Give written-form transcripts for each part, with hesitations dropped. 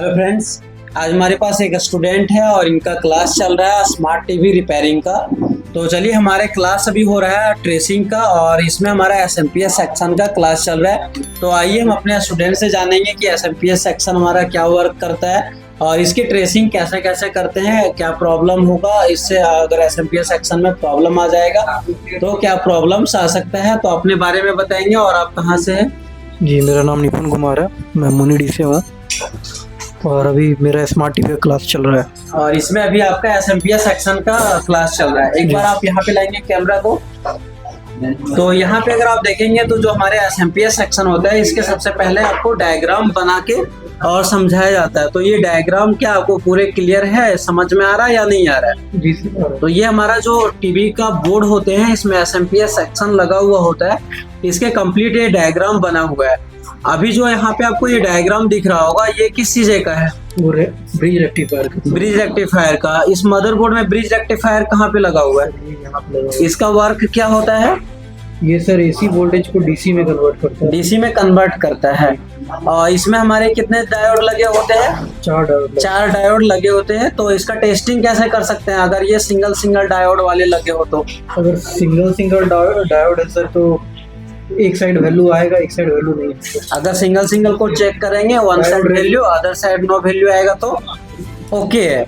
Hello friends, आज हमारे पास एक स्टूडेंट है और इनका क्लास चल रहा है स्मार्ट टीवी रिपेयरिंग का। तो चलिए, हमारे क्लास अभी हो रहा है ट्रेसिंग का और इसमें हमारा एसएमपीएस सेक्शन का क्लास चल रहा है। तो आइए हम अपने स्टूडेंट से जानेंगे कि एसएमपीएस सेक्शन हमारा क्या वर्क करता है और इसकी ट्रेसिंग कैसे कैसे करते हैं, क्या प्रॉब्लम होगा इससे। अगर एसएमपीएस सेक्शन में प्रॉब्लम आ जाएगा तो क्या प्रॉब्लम्स आ सकता है, तो अपने बारे में बताएंगे। और आप कहाँ से हैं? जी, मेरा नाम निपुण कुमार है, मैं मुनिडी से हूँ और अभी मेरा स्मार्ट टीवी का क्लास चल रहा है। और इसमें अभी आपका एसएमपीएस सेक्शन का क्लास चल रहा है। एक बार आप यहाँ पे लाएंगे कैमरा को, तो यहाँ पे अगर आप देखेंगे तो जो हमारे एसएमपीएस सेक्शन होता है इसके सबसे पहले आपको डायग्राम बना के और समझाया जाता है। तो ये डायग्राम क्या आपको पूरे क्लियर है, समझ में आ रहा है या नहीं आ रहा है? जी। तो ये हमारा जो टीवी का बोर्ड होते हैं इसमें एसएमपीएस सेक्शन लगा हुआ होता है, इसके कंप्लीट ये डायग्राम बना हुआ है। अभी जो यहाँ पे आपको ये डायग्राम दिख रहा होगा, ये किस चीज का है? ब्रिज रेक्टिफायर का। ब्रिज रेक्टिफायर का। इस मदरबोर्ड में ब्रिज रेक्टिफायर कहाँ पे लगा हुआ है? यहाँ पे लगा। इसका वर्क क्या होता है? ये सर एसी वोल्टेज को डीसी में कन्वर्ट करता है। डीसी में कन्वर्ट करता है। और इसमें हमारे कितने डायोड लगे होते हैं? 4 डायोड लगे होते हैं। तो इसका टेस्टिंग कैसे कर सकते हैं अगर ये सिंगल डायोड वाले लगे हो तो? अगर सिंगल डायोड है सर तो एक साइड वैल्यू आएगा, एक साइड वैल्यू नहीं है। अगर सिंगल को चेक करेंगे, one side value, other side no value आएगा तो ओके है।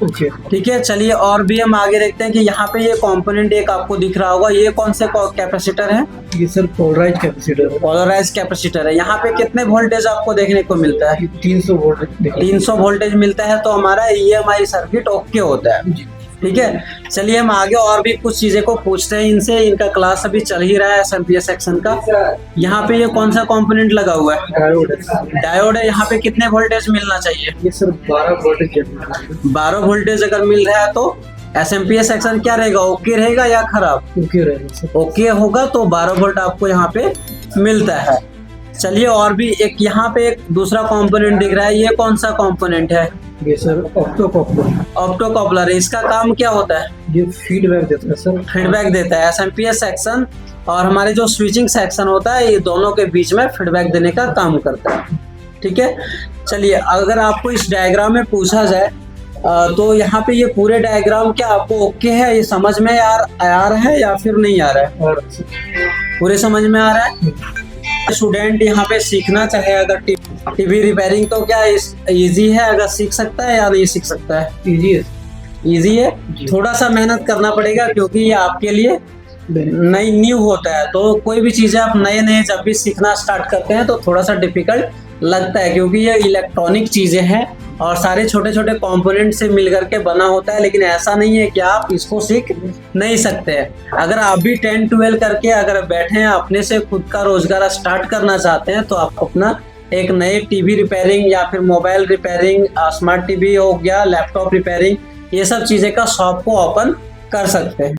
ठीक है, चलिए और भी हम आगे देखते हैं कि यहाँ पे ये कंपोनेंट एक आपको दिख रहा होगा, ये कौन से कैपेसिटर है? ये सर पोलराइज कैपेसिटर है। पोलराइज कैपेसिटर है। यहाँ पे कितने वोल्टेज आपको देखने को मिलता है? 300 वोल्टेज। 300 वोल्टेज मिलता है। तो हमारा ईएमआई सर्किट ओके होता है। ठीक है, चलिए हम आगे और भी कुछ चीजें को पूछते हैं इनसे। इनका क्लास अभी चल ही रहा है एसएमपीएस सेक्शन का। यहाँ पे ये कौन सा कंपोनेंट लगा हुआ है? डायोड है। यहाँ पे कितने वोल्टेज मिलना चाहिए? ये सर 12 वोल्टेज। 12 वोल्टेज अगर मिल रहा है तो एसएमपीएस सेक्शन क्या रहेगा, ओके रहेगा या खराब? ओके रहेगा सर। ओके होगा तो 12 वोल्ट आपको यहाँ पे मिलता है। चलिए और भी एक यहाँ पे एक दूसरा कंपोनेंट दिख रहा है, ये कौन सा कंपोनेंट है? ये सर ऑप्टोकॉपलर है। इसका काम क्या होता है? ये फीडबैक देता है सर। फीडबैक देता है। एसएमपीएस सेक्शन और हमारे जो स्विचिंग सेक्शन होता है, ये दोनों के बीच में फीडबैक देने का काम करता है। ठीक है, चलिए अगर आपको इस डायग्राम में पूछा जाए तो यहाँ पे ये पूरे डायग्राम क्या आपको ओके है, ये समझ में आ रहा है या फिर नहीं आ रहा है? पूरे समझ में आ रहा है। स्टूडेंट यहाँ पे सीखना चाहे अगर टीवी रिपेयरिंग, तो क्या इजी है, अगर सीख सकता है या नहीं सीख सकता है? इजी है। थोड़ा सा मेहनत करना पड़ेगा क्योंकि ये आपके लिए नई न्यू होता है। तो कोई भी चीजें आप नए जब भी सीखना स्टार्ट करते हैं तो थोड़ा सा डिफिकल्ट लगता है, क्योंकि ये इलेक्ट्रॉनिक चीजें हैं और सारे छोटे छोटे कंपोनेंट से मिल करके बना होता है। लेकिन ऐसा नहीं है कि आप इसको सीख नहीं सकते हैं। अगर आप भी 10-12 करके अगर बैठे हैं, अपने से खुद का रोजगार स्टार्ट करना चाहते हैं, तो आप अपना एक नए टीवी रिपेयरिंग या फिर मोबाइल रिपेयरिंग, स्मार्ट टीवी हो गया, लैपटॉप रिपेयरिंग, ये सब चीजें का शॉप को ओपन कर सकते हैं।